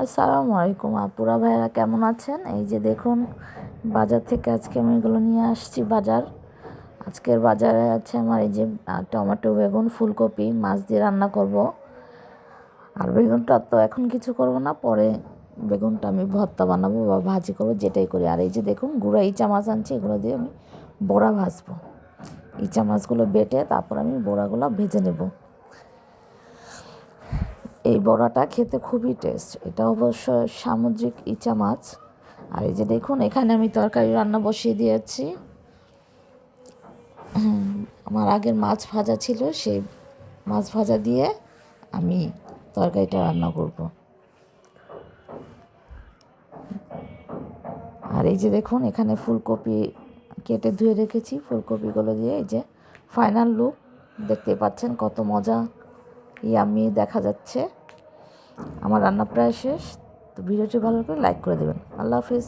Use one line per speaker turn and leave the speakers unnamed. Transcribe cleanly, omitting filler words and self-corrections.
আসসালামু আলাইকুম আপুরা ভাইরা, কেমন আছেন? এই যে দেখুন, বাজার থেকে আজকে আমি এগুলো নিয়ে আসছি। আজকের বাজারে আছে আমার এই যে টমেটো, বেগুন, ফুলকপি, মাছ দিয়ে রান্না করব। আর বেগুনটা তো এখন কিছু করব না, পরে বেগুনটা আমি ভর্তা বানাবো বা ভাজি করবো, যেটাই করি। আর এই যে দেখুন, গুঁড়া ইচা মাছ আনছি, এগুলো দিয়ে আমি বড়া ভাজবো। ইচা মাছগুলো বেটে তারপর আমি বড়াগুলো ভেজে নেব। এই বড়াটা খেতে খুবই টেস্ট। এটা অবশ্য সামুদ্রিক ইচা মাছ। আর এই যে দেখুন, এখানে আমি তরকারি রান্না বসিয়ে দিয়েছি। আমার আগের মাছ ভাজা ছিল, সেই মাছ ভাজা দিয়ে আমি তরকারিটা রান্না করব। আর এই যে দেখুন, এখানে ফুলকপি কেটে ধুয়ে রেখেছি। ফুলকপিগুলো দিয়ে এই যে ফাইনাল লুক দেখতে পাচ্ছেন, কত মজা ইয়াম্মি দেখা যাচ্ছে। আমার রান্না প্রায় শেষ। তো ভিডিওটি ভালো করে লাইক করে দেবেন। আল্লাহ হাফিজ।